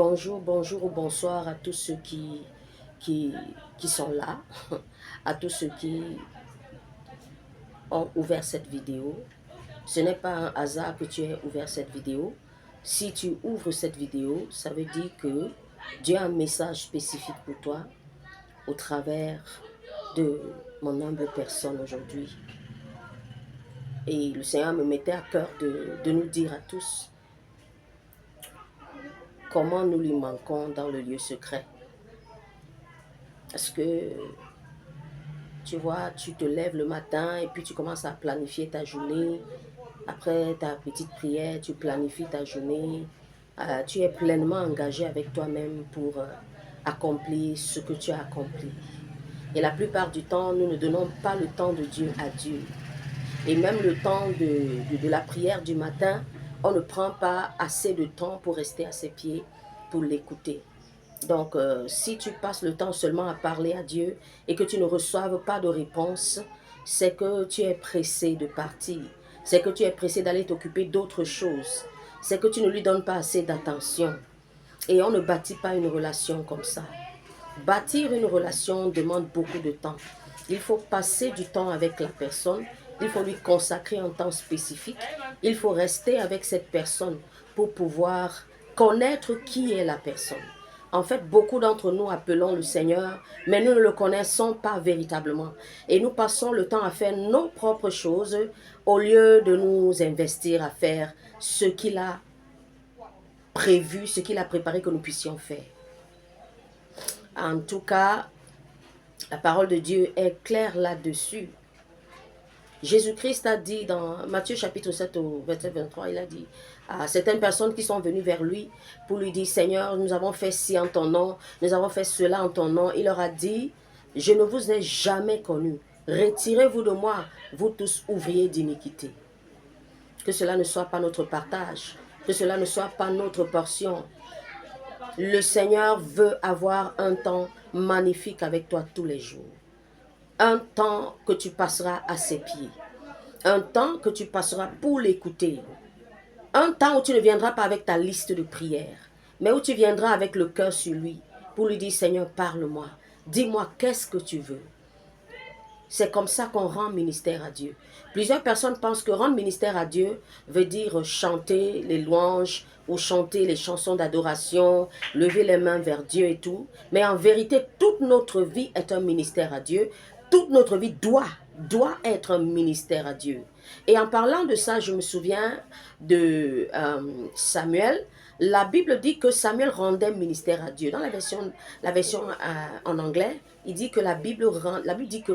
Bonjour, bonjour ou bonsoir à tous ceux qui, qui sont là, à tous ceux qui ont ouvert cette vidéo. Ce n'est pas un hasard que tu aies ouvert cette vidéo. Si tu ouvres cette vidéo, ça veut dire que Dieu a un message spécifique pour toi au travers de mon humble personne aujourd'hui. Et le Seigneur me mettait à cœur de nous dire à tous comment nous lui manquons dans le lieu secret. Parce que, tu vois, tu te lèves le matin et puis tu commences à planifier ta journée. Après ta petite prière, tu planifies ta journée. Tu es pleinement engagé avec toi-même pour accomplir ce que tu as accompli. Et la plupart du temps, nous ne donnons pas le temps de Dieu à Dieu. Et même le temps de la prière du matin, on ne prend pas assez de temps pour rester à ses pieds, pour l'écouter. Donc, si tu passes le temps seulement à parler à Dieu et que tu ne reçoives pas de réponse, c'est que tu es pressé de partir. C'est que tu es pressé d'aller t'occuper d'autres choses. C'est que tu ne lui donnes pas assez d'attention. Et on ne bâtit pas une relation comme ça. Bâtir une relation demande beaucoup de temps. Il faut passer du temps avec la personne. Il faut lui consacrer un temps spécifique. Il faut rester avec cette personne pour pouvoir connaître qui est la personne. En fait, beaucoup d'entre nous appelons le Seigneur, mais nous ne le connaissons pas véritablement. Et nous passons le temps à faire nos propres choses au lieu de nous investir à faire ce qu'il a prévu, ce qu'il a préparé que nous puissions faire. En tout cas, la parole de Dieu est claire là-dessus. Jésus-Christ a dit dans Matthieu chapitre 7 au verset 23, il a dit à certaines personnes qui sont venues vers lui pour lui dire, Seigneur, nous avons fait ci en ton nom, nous avons fait cela en ton nom. Il leur a dit, je ne vous ai jamais connu. Retirez-vous de moi, vous tous ouvriers d'iniquité. Que cela ne soit pas notre partage, que cela ne soit pas notre portion. Le Seigneur veut avoir un temps magnifique avec toi tous les jours. Un temps que tu passeras à ses pieds. Un temps que tu passeras pour l'écouter. Un temps où tu ne viendras pas avec ta liste de prières, mais où tu viendras avec le cœur sur lui pour lui dire, Seigneur, parle-moi. Dis-moi qu'est-ce que tu veux. C'est comme ça qu'on rend ministère à Dieu. Plusieurs personnes pensent que rendre ministère à Dieu veut dire chanter les louanges ou chanter les chansons d'adoration, lever les mains vers Dieu et tout. Mais en vérité, toute notre vie est un ministère à Dieu. Toute notre vie doit être un ministère à Dieu. Et en parlant de ça, je me souviens de Samuel. La Bible dit que Samuel rendait ministère à Dieu. Dans la version en anglais, il dit que la Bible dit que,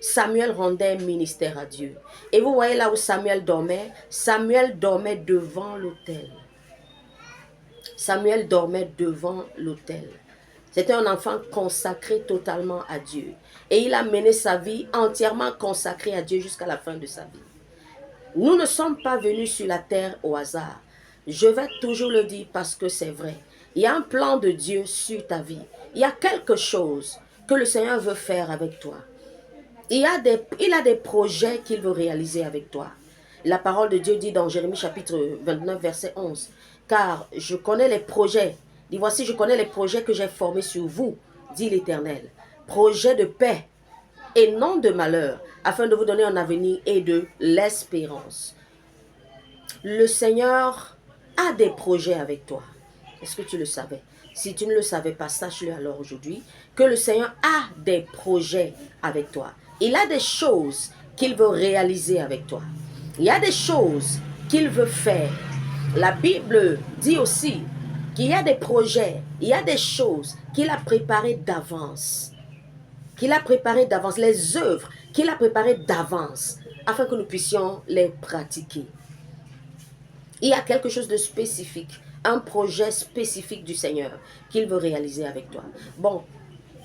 Samuel rendait ministère à Dieu. Et vous voyez là où Samuel dormait devant l'autel. Samuel dormait devant l'autel. C'était un enfant consacré totalement à Dieu. Et il a mené sa vie entièrement consacrée à Dieu jusqu'à la fin de sa vie. Nous ne sommes pas venus sur la terre au hasard. Je vais toujours le dire parce que c'est vrai. Il y a un plan de Dieu sur ta vie. Il y a quelque chose que le Seigneur veut faire avec toi. Il a des projets qu'il veut réaliser avec toi. La parole de Dieu dit dans Jérémie chapitre 29 verset 11. Car je connais les projets. Dis, voici, je connais les projets que j'ai formés sur vous, dit l'Éternel. Projets de paix et non de malheur, afin de vous donner un avenir et de l'espérance. Le Seigneur a des projets avec toi. Est-ce que tu le savais? Si tu ne le savais pas, sache-le alors aujourd'hui, que le Seigneur a des projets avec toi. Il a des choses qu'il veut réaliser avec toi. Il y a des choses qu'il veut faire. La Bible dit aussi qu'il y a des projets, il y a des choses qu'il a préparées d'avance. Qu'il a préparées d'avance, les œuvres qu'il a préparées d'avance, afin que nous puissions les pratiquer. Il y a quelque chose de spécifique, un projet spécifique du Seigneur qu'il veut réaliser avec toi. Bon,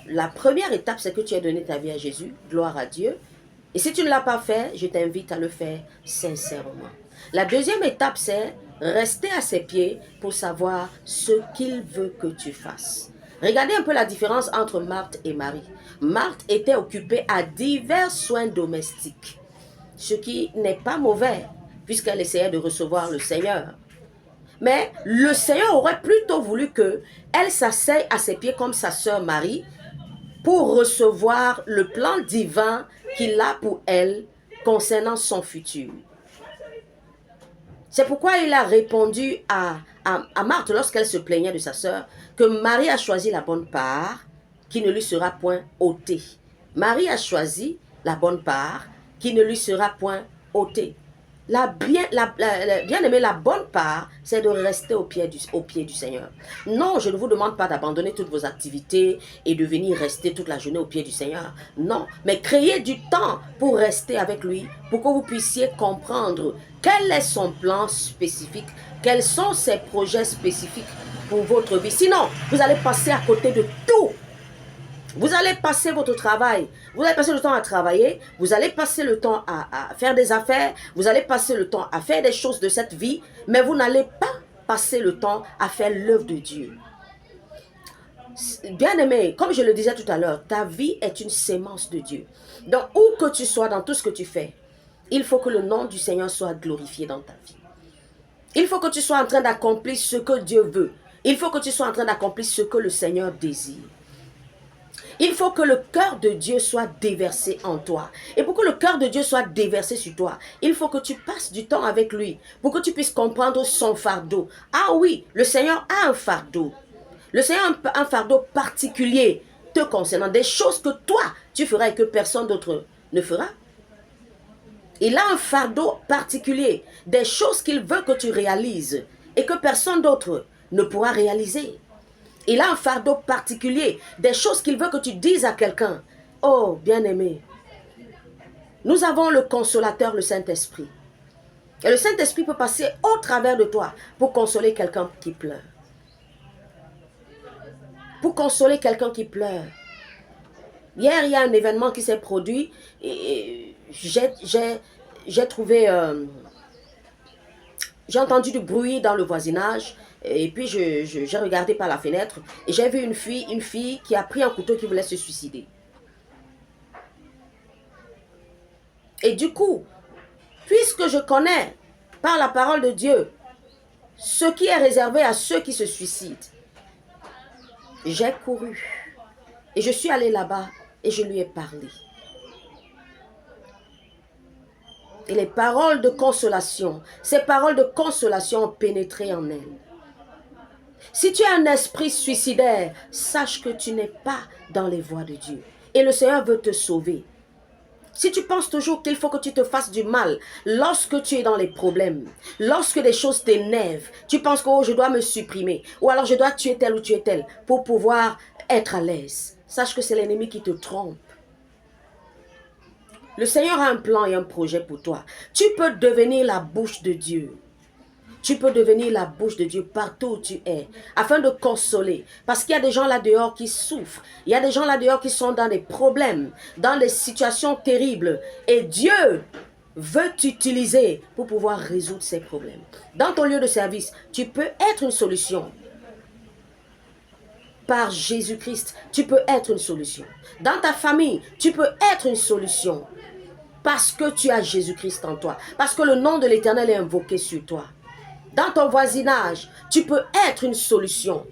la première étape, c'est que tu as donné ta vie à Jésus, gloire à Dieu. Et si tu ne l'as pas fait, je t'invite à le faire sincèrement. La deuxième étape, c'est rester à ses pieds pour savoir ce qu'il veut que tu fasses. Regardez un peu la différence entre Marthe et Marie. Marthe était occupée à divers soins domestiques, ce qui n'est pas mauvais, puisqu'elle essayait de recevoir le Seigneur. Mais le Seigneur aurait plutôt voulu qu'elle s'asseye à ses pieds comme sa sœur Marie pour recevoir le plan divin qu'il a pour elle concernant son futur. C'est pourquoi il a répondu à Marthe lorsqu'elle se plaignait de sa sœur que Marie a choisi la bonne part qui ne lui sera point ôtée. Marie a choisi la bonne part qui ne lui sera point ôtée. Bien-aimé, la bonne part, c'est de rester au pied du Seigneur. Non, je ne vous demande pas d'abandonner toutes vos activités et de venir rester toute la journée au pied du Seigneur. Non, mais créez du temps pour rester avec lui, pour que vous puissiez comprendre quel est son plan spécifique, quels sont ses projets spécifiques pour votre vie. Sinon, vous allez passer à côté de tout. Vous allez passer votre travail, vous allez passer le temps à travailler, vous allez passer le temps à faire des affaires, vous allez passer le temps à faire des choses de cette vie, mais vous n'allez pas passer le temps à faire l'œuvre de Dieu. Bien-aimé, comme je le disais tout à l'heure, ta vie est une sémence de Dieu. Donc, où que tu sois dans tout ce que tu fais, il faut que le nom du Seigneur soit glorifié dans ta vie. Il faut que tu sois en train d'accomplir ce que Dieu veut. Il faut que tu sois en train d'accomplir ce que le Seigneur désire. Il faut que le cœur de Dieu soit déversé en toi. Et pour que le cœur de Dieu soit déversé sur toi, il faut que tu passes du temps avec lui, pour que tu puisses comprendre son fardeau. Ah oui, le Seigneur a un fardeau. Le Seigneur a un fardeau particulier te concernant, des choses que toi, tu feras et que personne d'autre ne fera. Il a un fardeau particulier, des choses qu'il veut que tu réalises et que personne d'autre ne pourra réaliser. Il a un fardeau particulier, des choses qu'il veut que tu dises à quelqu'un. Oh, bien-aimé, nous avons le consolateur, le Saint-Esprit. Et le Saint-Esprit peut passer au travers de toi pour consoler quelqu'un qui pleure. Pour consoler quelqu'un qui pleure. Hier, il y a un événement qui s'est produit et j'ai trouvé... j'ai entendu du bruit dans le voisinage et puis j'ai regardé par la fenêtre et j'ai vu une fille qui a pris un couteau qui voulait se suicider. Et du coup, puisque je connais par la parole de Dieu ce qui est réservé à ceux qui se suicident, j'ai couru et je suis allée là-bas et je lui ai parlé. Et les paroles de consolation, ces paroles de consolation ont pénétré en elle. Si tu as un esprit suicidaire, sache que tu n'es pas dans les voies de Dieu. Et le Seigneur veut te sauver. Si tu penses toujours qu'il faut que tu te fasses du mal lorsque tu es dans les problèmes, lorsque des choses t'énervent, tu penses que oh, je dois me supprimer, ou alors je dois tuer tel ou tuer tel pour pouvoir être à l'aise. Sache que c'est l'ennemi qui te trompe. Le Seigneur a un plan et un projet pour toi. Tu peux devenir la bouche de Dieu. Tu peux devenir la bouche de Dieu partout où tu es, afin de consoler. Parce qu'il y a des gens là dehors qui souffrent. Il y a des gens là dehors qui sont dans des problèmes, dans des situations terribles. Et Dieu veut t'utiliser pour pouvoir résoudre ces problèmes. Dans ton lieu de service, tu peux être une solution. Par Jésus-Christ, tu peux être une solution. Dans ta famille, tu peux être une solution. Parce que tu as Jésus-Christ en toi. Parce que le nom de l'Éternel est invoqué sur toi. Dans ton voisinage, tu peux être une solution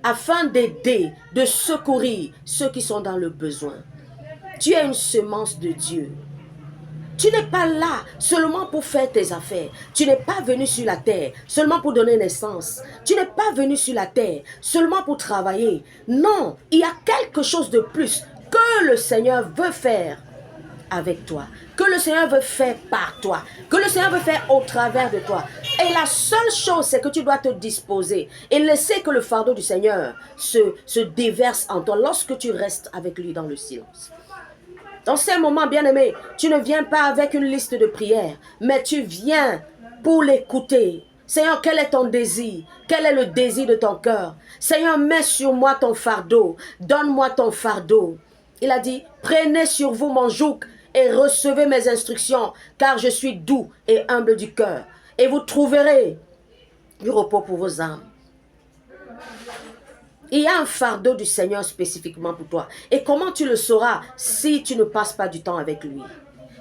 afin d'aider, de secourir ceux qui sont dans le besoin. Tu es une semence de Dieu. Tu n'es pas là seulement pour faire tes affaires. Tu n'es pas venu sur la terre seulement pour donner naissance. Tu n'es pas venu sur la terre seulement pour travailler. Non, il y a quelque chose de plus que le Seigneur veut faire avec toi, que le Seigneur veut faire par toi, que le Seigneur veut faire au travers de toi. Et la seule chose, c'est que tu dois te disposer et laisser que le fardeau du Seigneur se déverse en toi lorsque tu restes avec lui dans le silence. Dans ces moments, bien-aimés, tu ne viens pas avec une liste de prières, mais tu viens pour l'écouter. Seigneur, quel est ton désir? Quel est le désir de ton cœur? Seigneur, mets sur moi ton fardeau. Donne-moi ton fardeau. Il a dit, prenez sur vous mon joug et recevez mes instructions, car je suis doux et humble du cœur. Et vous trouverez du repos pour vos âmes. Il y a un fardeau du Seigneur spécifiquement pour toi. Et comment tu le sauras si tu ne passes pas du temps avec lui?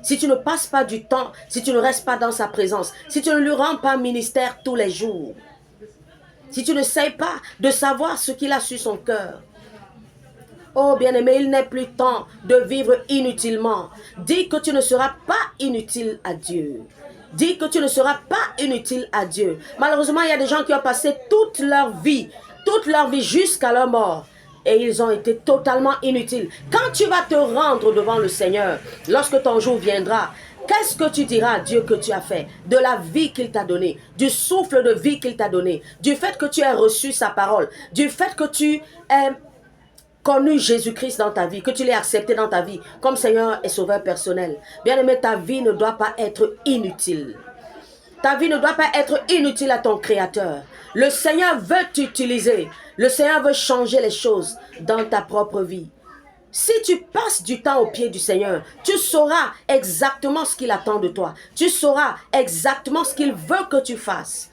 Si tu ne passes pas du temps, si tu ne restes pas dans sa présence, si tu ne lui rends pas ministère tous les jours. si tu n'essayes pas de savoir ce qu'il a sur son cœur, oh bien-aimé, il n'est plus temps de vivre inutilement. Dis que tu ne seras pas inutile à Dieu. Dis que tu ne seras pas inutile à Dieu. Malheureusement, il y a des gens qui ont passé toute leur vie jusqu'à leur mort. Et ils ont été totalement inutiles. Quand tu vas te rendre devant le Seigneur, lorsque ton jour viendra, qu'est-ce que tu diras à Dieu que tu as fait? De la vie qu'il t'a donnée, du souffle de vie qu'il t'a donné, du fait que tu as reçu sa parole, du fait que tu aies connu Jésus-Christ dans ta vie, que tu l'aies accepté dans ta vie comme Seigneur et Sauveur personnel. Bien-aimé, ta vie ne doit pas être inutile. Ta vie ne doit pas être inutile à ton Créateur. Le Seigneur veut t'utiliser. Le Seigneur veut changer les choses dans ta propre vie. Si tu passes du temps au pied du Seigneur, tu sauras exactement ce qu'il attend de toi. Tu sauras exactement ce qu'il veut que tu fasses.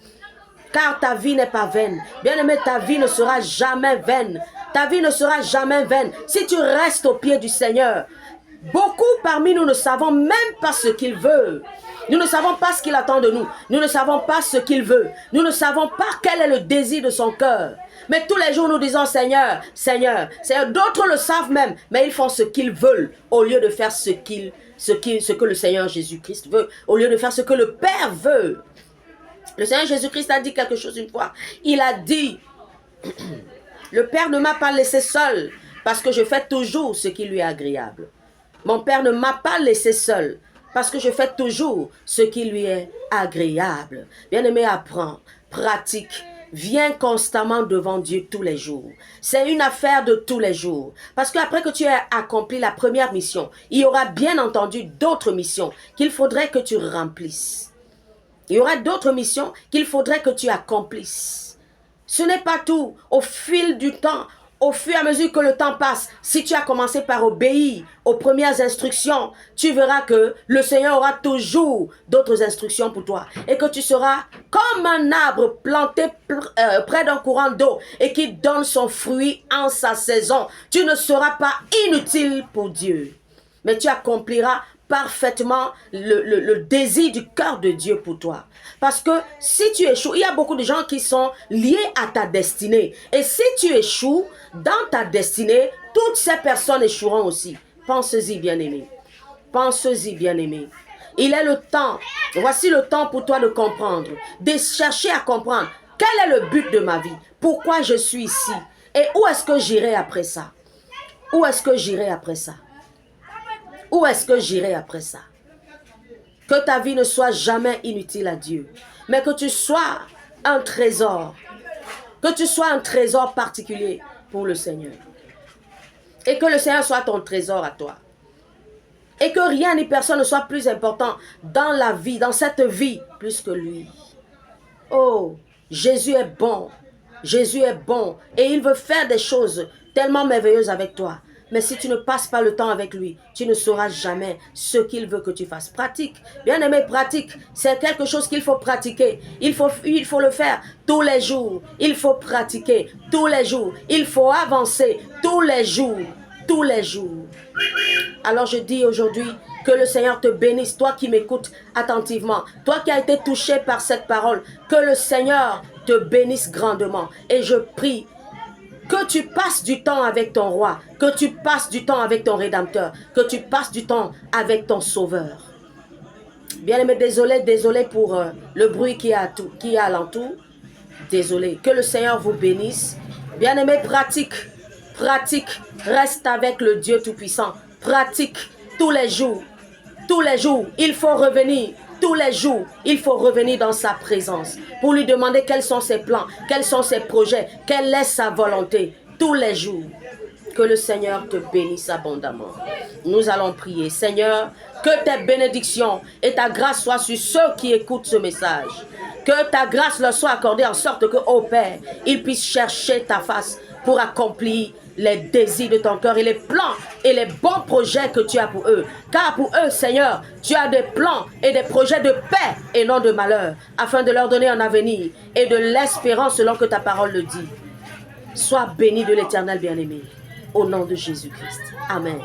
Car ta vie n'est pas vaine. Bien-aimé, ta vie ne sera jamais vaine. Ta vie ne sera jamais vaine si tu restes au pied du Seigneur. Beaucoup parmi nous ne savons même pas ce qu'il veut. Nous ne savons pas ce qu'il attend de nous. Nous ne savons pas ce qu'il veut. Nous ne savons pas quel est le désir de son cœur. Mais tous les jours, nous disons Seigneur, Seigneur, Seigneur. D'autres le savent même, mais ils font ce qu'ils veulent au lieu de faire ce que le Seigneur Jésus-Christ veut, au lieu de faire ce que le Père veut. Le Seigneur Jésus-Christ a dit quelque chose une fois. Il a dit, le Père ne m'a pas laissé seul parce que je fais toujours ce qui lui est agréable. Mon Père ne m'a pas laissé seul parce que je fais toujours ce qui lui est agréable. Bien-aimé, apprends, pratique, viens constamment devant Dieu tous les jours. C'est une affaire de tous les jours. Parce qu'après que tu aies accompli la première mission, il y aura bien entendu d'autres missions qu'il faudrait que tu remplisses. Il y aura d'autres missions qu'il faudrait que tu accomplisses. Ce n'est pas tout. Au fil du temps, au fur et à mesure que le temps passe, si tu as commencé par obéir aux premières instructions, tu verras que le Seigneur aura toujours d'autres instructions pour toi. Et que tu seras comme un arbre planté près d'un courant d'eau et qui donne son fruit en sa saison. Tu ne seras pas inutile pour Dieu, mais tu accompliras parfaitement le désir du cœur de Dieu pour toi. Parce que si tu échoues, il y a beaucoup de gens qui sont liés à ta destinée. Et si tu échoues dans ta destinée, toutes ces personnes échoueront aussi. Pense-y, bien-aimé. Pense-y, bien-aimé. Il est le temps, voici le temps pour toi de comprendre, de chercher à comprendre quel est le but de ma vie, pourquoi je suis ici et où est-ce que j'irai après ça. Où est-ce que j'irai après ça? Où est-ce que j'irai après ça? Que ta vie ne soit jamais inutile à Dieu, mais que tu sois un trésor. Que tu sois un trésor particulier pour le Seigneur. Et que le Seigneur soit ton trésor à toi. Et que rien ni personne ne soit plus important dans la vie, dans cette vie, plus que lui. Oh, Jésus est bon. Jésus est bon. Et il veut faire des choses tellement merveilleuses avec toi. Mais si tu ne passes pas le temps avec lui, tu ne sauras jamais ce qu'il veut que tu fasses. Pratique. Bien-aimé, pratique. C'est quelque chose qu'il faut pratiquer. Il faut le faire tous les jours. Il faut pratiquer tous les jours. Il faut avancer tous les jours. Tous les jours. Alors je dis aujourd'hui que le Seigneur te bénisse, toi qui m'écoutes attentivement, toi qui as été touché par cette parole, que le Seigneur te bénisse grandement. Et je prie que tu passes du temps avec ton roi, que tu passes du temps avec ton Rédempteur, que tu passes du temps avec ton Sauveur. Bien-aimé, désolé pour le bruit qui est alentour. Désolé. Que le Seigneur vous bénisse. Bien-aimé, pratique, reste avec le Dieu Tout-Puissant. Pratique tous les jours. Tous les jours, il faut revenir. Tous les jours, il faut revenir dans sa présence pour lui demander quels sont ses plans, quels sont ses projets, quelle est sa volonté. Tous les jours, que le Seigneur te bénisse abondamment. Nous allons prier. Seigneur, que tes bénédictions et ta grâce soient sur ceux qui écoutent ce message. Que ta grâce leur soit accordée en sorte que, ô Père, ils puissent chercher ta face pour accomplir les désirs de ton cœur et les plans et les bons projets que tu as pour eux. Car pour eux, Seigneur, tu as des plans et des projets de paix et non de malheur, afin de leur donner un avenir et de l'espérance selon que ta parole le dit. Sois béni de l'Éternel bien-aimé, au nom de Jésus-Christ. Amen.